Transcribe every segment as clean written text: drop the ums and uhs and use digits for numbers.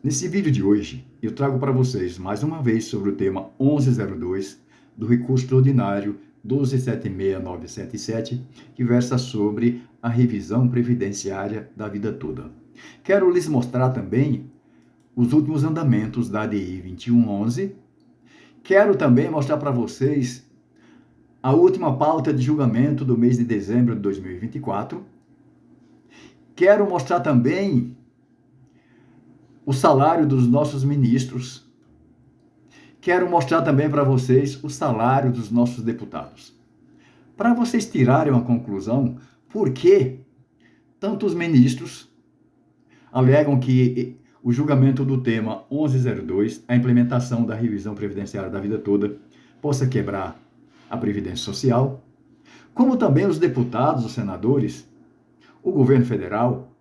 Nesse vídeo de hoje, eu trago para vocês mais uma vez sobre o tema 1102 do recurso extraordinário 1276977, que versa sobre a revisão previdenciária da vida toda. Quero lhes mostrar também os últimos andamentos da ADI 2111. Quero também mostrar para vocês a última pauta de julgamento do mês de dezembro de 2024. Quero mostrar também o salário dos nossos ministros. Quero mostrar também para vocês o salário dos nossos deputados. Para vocês tirarem uma conclusão, por que tantos ministros alegam que o julgamento do tema 1102, a implementação da revisão previdenciária da vida toda, possa quebrar a Previdência Social, como também os deputados, os senadores, o governo federal,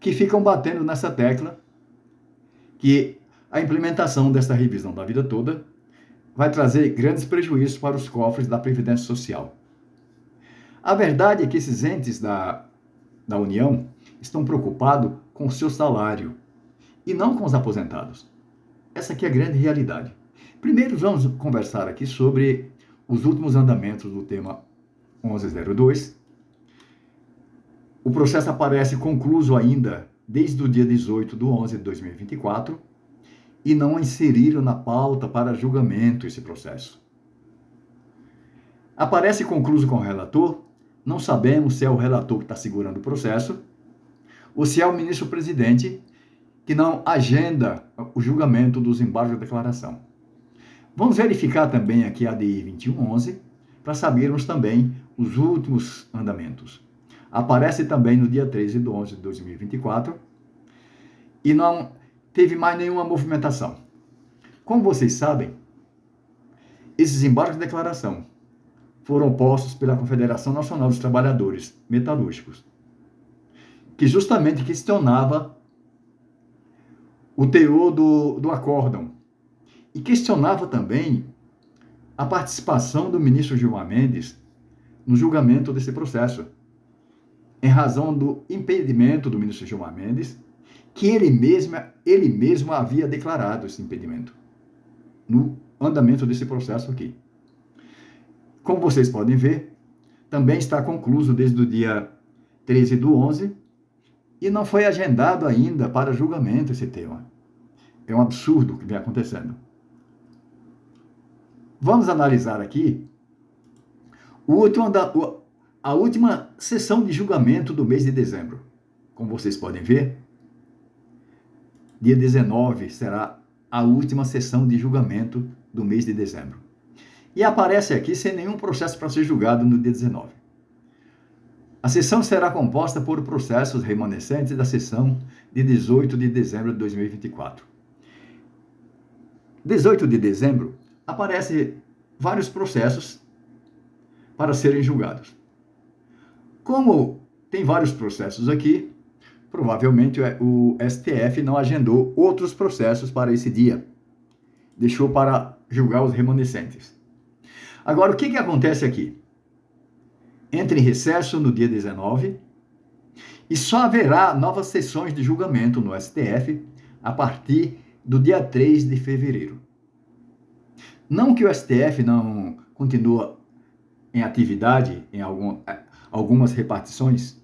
que ficam batendo nessa tecla que a implementação dessa revisão da vida toda vai trazer grandes prejuízos para os cofres da Previdência Social. A verdade é que esses entes da União estão preocupados com o seu salário e não com os aposentados. Essa aqui é a grande realidade. Primeiro, vamos conversar aqui sobre os últimos andamentos do tema 1102. O processo aparece concluso ainda desde o dia 18 de 11 de 2024 e não inseriram na pauta para julgamento esse processo. Aparece concluso com o relator, não sabemos se é o relator que está segurando o processo ou se é o ministro-presidente que não agenda o julgamento dos embargos de declaração. Vamos verificar também aqui a ADI 2111 para sabermos também os últimos andamentos. Aparece também no dia 13 de 11 de 2024 e não teve mais nenhuma movimentação. Como vocês sabem, esses embargos de declaração foram postos pela Confederação Nacional dos Trabalhadores Metalúrgicos, que justamente questionava o teor do acórdão e questionava também a participação do ministro Gilmar Mendes no julgamento desse processo, em razão do impedimento do ministro Gilmar Mendes, que ele mesmo havia declarado esse impedimento no andamento desse processo aqui. Como vocês podem ver, também está concluso desde o dia 13 do 11 e não foi agendado ainda para julgamento esse tema. É um absurdo o que vem acontecendo. Vamos analisar aqui a última sessão de julgamento do mês de dezembro. Como vocês podem ver, dia 19 será a última sessão de julgamento do mês de dezembro. E aparece aqui sem nenhum processo para ser julgado no dia 19. A sessão será composta por processos remanescentes da sessão de 18 de dezembro de 2024. 18 de dezembro, aparece vários processos para serem julgados. Como tem vários processos aqui, provavelmente o STF não agendou outros processos para esse dia. Deixou para julgar os remanescentes. Agora, o que acontece aqui? Entra em recesso no dia 19 e só haverá novas sessões de julgamento no STF a partir do dia 3 de fevereiro. Não que o STF não continue em atividade em algumas repartições,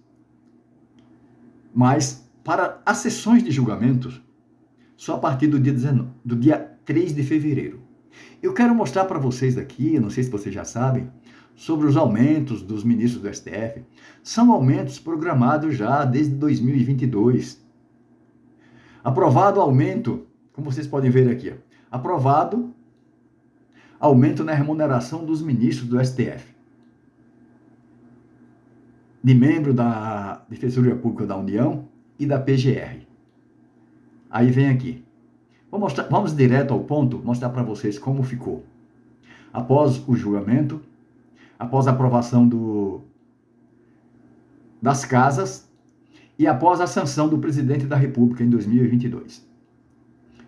mas para as sessões de julgamentos, só a partir do dia 3 de fevereiro. Eu quero mostrar para vocês aqui, não sei se vocês já sabem, sobre os aumentos dos ministros do STF. São aumentos programados já desde 2022. Aprovado aumento, como vocês podem ver aqui, aprovado aumento na remuneração dos ministros do STF, de membro da Defensoria Pública da União e da PGR. Aí vem aqui. Vamos direto ao ponto, mostrar para vocês como ficou. Após o julgamento, após a aprovação das casas e após a sanção do presidente da República em 2022.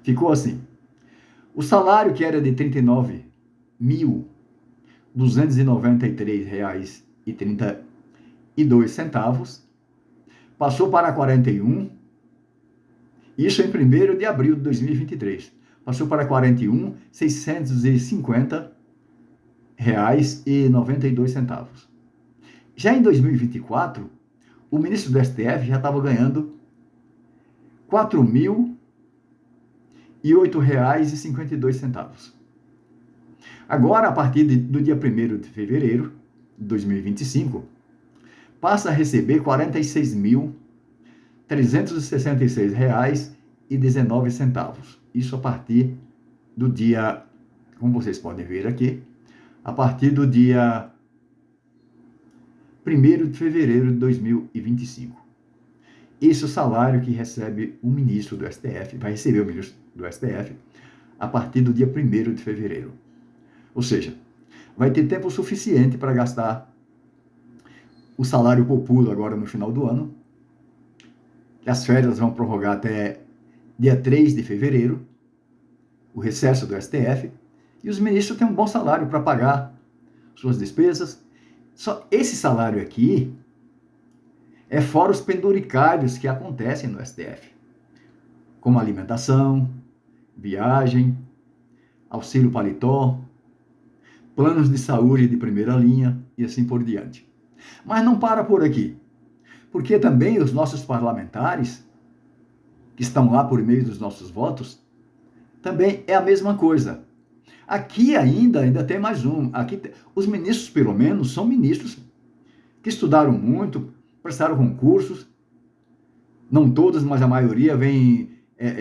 Ficou assim. O salário, que era de R$ 39.293,32, passou para R$ 41 Isso em 1º de abril de 2023. Passou para R$ 41.650,92. Já em 2024, o ministro do STF já estava ganhando R$ 4.008,52. Agora, a partir do dia 1º de fevereiro de 2025, passa a receber R$ 46.366,19. Isso a partir do dia, como vocês podem ver aqui, a partir do dia 1º de fevereiro de 2025. Esse é o salário que recebe o ministro do STF, vai receber o ministro do STF a partir do dia 1º de fevereiro. Ou seja, vai ter tempo suficiente para gastar o salário popular agora no final do ano. As férias vão prorrogar até dia 3 de fevereiro, o recesso do STF, e os ministros têm um bom salário para pagar suas despesas. Só esse salário aqui é fora os penduricalhos que acontecem no STF, como alimentação, viagem, auxílio paletó, planos de saúde de primeira linha e assim por diante. Mas não para por aqui, porque também os nossos parlamentares, que estão lá por meio dos nossos votos, também é a mesma coisa. Aqui ainda tem mais um. Aqui, os ministros, pelo menos, são ministros que estudaram muito, prestaram concursos. Não todos, mas a maioria vem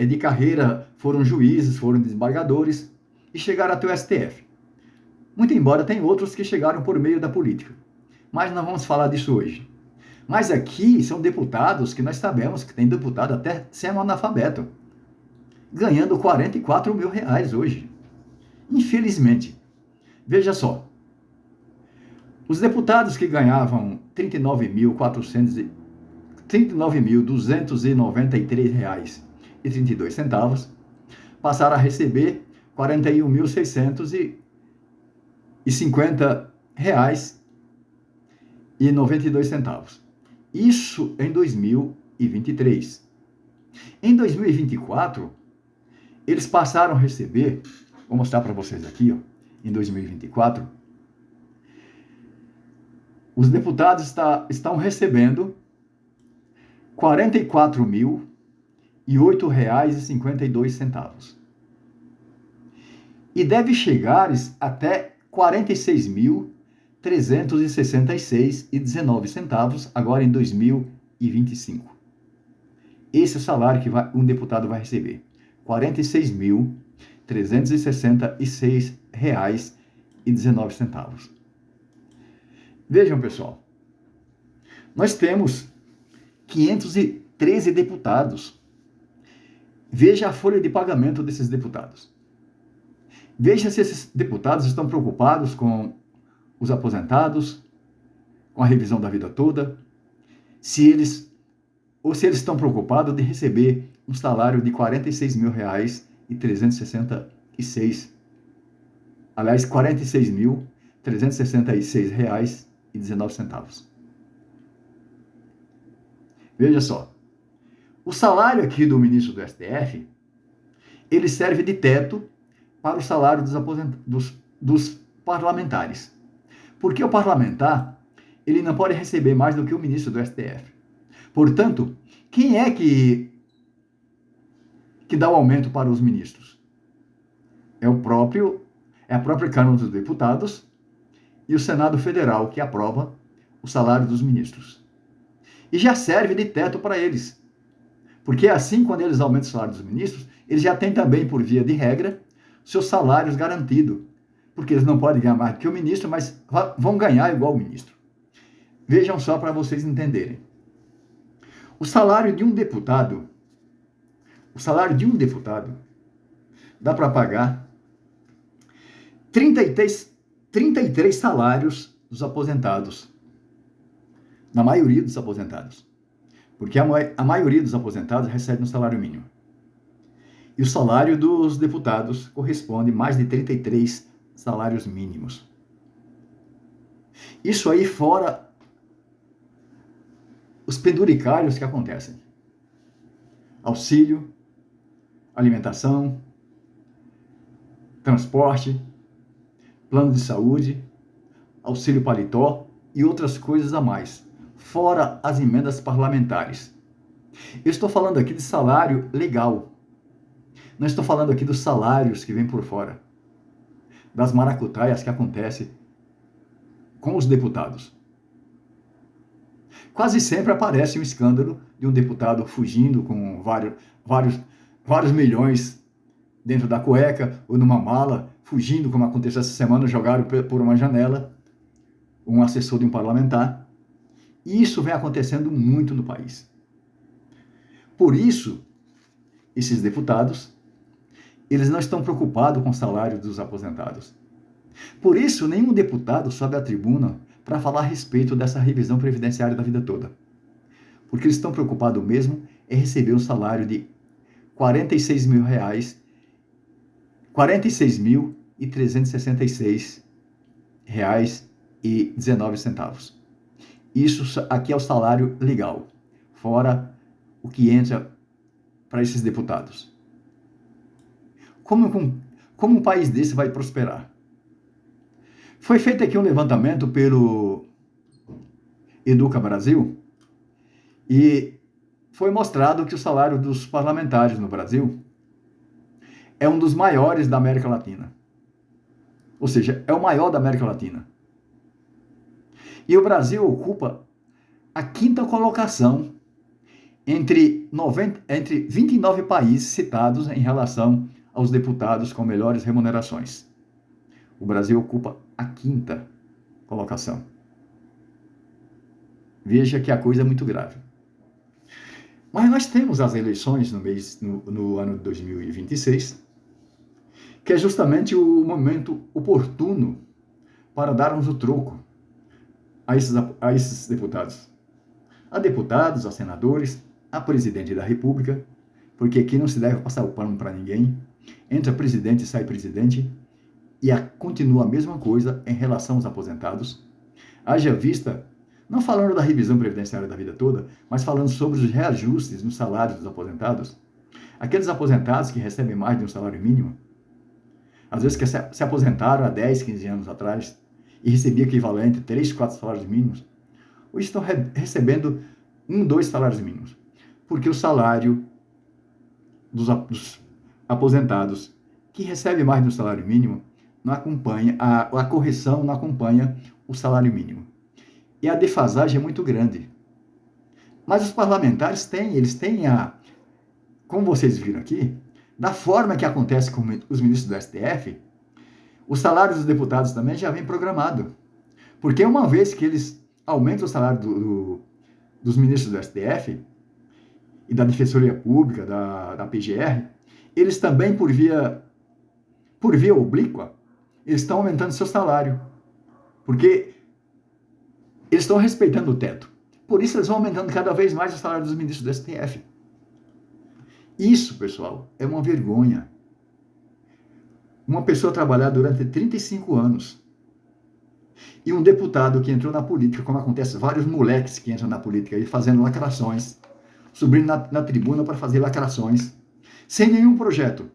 de carreira, foram juízes, foram desembargadores e chegaram até o STF. Muito embora tem outros que chegaram por meio da política. Mas não vamos falar disso hoje. Mas aqui são deputados que nós sabemos que tem deputado até sendo analfabeto, ganhando R$ 44 mil hoje. Infelizmente. Veja só. Os deputados que ganhavam R$ 39.293,32 passaram a receber R$ 41.650,92. Isso em 2023. Em 2024, eles passaram a receber, vou mostrar para vocês aqui, ó, em 2024, os deputados estão recebendo R$ 44.008,52. E deve chegar até R$ 46.366,19 agora em 2025. Esse é o salário que um deputado vai receber. R$ 46.366,19. Vejam, pessoal. Nós temos 513 deputados. Veja a folha de pagamento desses deputados. Veja se esses deputados estão preocupados com os aposentados, com a revisão da vida toda, se eles estão preocupados de receber um salário de R$ 46.366. Aliás, R$ 46.366,19. Veja só. O salário aqui do ministro do STF, ele serve de teto para o salário dos parlamentares. Porque o parlamentar, ele não pode receber mais do que o ministro do STF. Portanto, quem é que dá o aumento para os ministros? É a própria Câmara dos Deputados e o Senado Federal, que aprova o salário dos ministros. E já serve de teto para eles. Porque assim, quando eles aumentam o salário dos ministros, eles já têm também, por via de regra, seus salários garantidos. Porque eles não podem ganhar mais do que o ministro, mas vão ganhar igual o ministro. Vejam só para vocês entenderem. O salário de um deputado dá para pagar 33 salários dos aposentados. Na maioria dos aposentados. Porque a maioria dos aposentados recebe um salário mínimo. E o salário dos deputados corresponde a mais de 33 salários mínimos. Isso aí fora os penduricários que acontecem. Auxílio, alimentação, transporte, plano de saúde, auxílio paletó e outras coisas a mais, fora as emendas parlamentares. Eu estou falando aqui de salário legal. Não estou falando aqui dos salários que vêm por fora, das maracutaias que acontecem com os deputados. Quase sempre aparece um escândalo de um deputado fugindo com vários milhões dentro da cueca ou numa mala, fugindo, como aconteceu essa semana, jogaram por uma janela um assessor de um parlamentar. E isso vem acontecendo muito no país. Por isso, esses deputados, eles não estão preocupados com o salário dos aposentados. Por isso, nenhum deputado sobe à tribuna para falar a respeito dessa revisão previdenciária da vida toda. Porque eles estão preocupados mesmo em receber um salário de R$ 46.366,19. Isso aqui é o salário legal, fora o que entra para esses deputados. Como um país desse vai prosperar? Foi feito aqui um levantamento pelo Educa Brasil e foi mostrado que o salário dos parlamentares no Brasil é um dos maiores da América Latina. Ou seja, é o maior da América Latina. E o Brasil ocupa a 5ª colocação entre 29 países citados em relação aos deputados com melhores remunerações. O Brasil ocupa a 5ª colocação. Veja que a coisa é muito grave. Mas nós temos as eleições no ano de 2026, que é justamente o momento oportuno para darmos o troco a esses deputados. A deputados, a senadores, a presidente da República, porque aqui não se deve passar o pano para ninguém. Entra presidente e sai presidente, e continua a mesma coisa em relação aos aposentados. Haja vista, não falando da revisão previdenciária da vida toda, mas falando sobre os reajustes nos salários dos aposentados. Aqueles aposentados que recebem mais de um salário mínimo, às vezes que se aposentaram há 10, 15 anos atrás e recebiam equivalente a 3, 4 salários mínimos, hoje estão recebendo 1, 2 salários mínimos. Porque o salário dos aposentados que recebem mais de um salário mínimo não acompanha, a correção não acompanha o salário mínimo. E a defasagem é muito grande. Mas os parlamentares eles têm como vocês viram aqui, da forma que acontece com os ministros do STF, os salários dos deputados também já vem programado. Porque uma vez que eles aumentam o salário dos ministros do STF e da Defensoria Pública, da PGR, eles também, por via oblíqua, eles estão aumentando seu salário. Porque eles estão respeitando o teto. Por isso eles vão aumentando cada vez mais o salário dos ministros do STF. Isso, pessoal, é uma vergonha. Uma pessoa trabalhar durante 35 anos e um deputado que entrou na política, como acontece, vários moleques que entram na política aí fazendo lacrações, subindo na tribuna para fazer lacrações, sem nenhum projeto,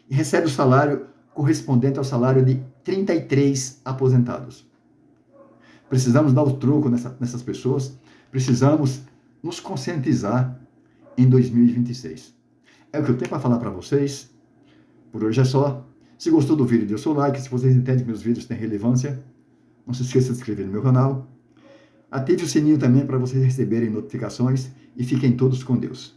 e recebe o salário correspondente ao salário de 33 aposentados. Precisamos dar o troco nessas pessoas, precisamos nos conscientizar em 2026. É o que eu tenho para falar para vocês. Por hoje é só. Se gostou do vídeo, dê o seu like. Se vocês entendem que meus vídeos têm relevância, não se esqueça de se inscrever no meu canal. Ative o sininho também para vocês receberem notificações e fiquem todos com Deus.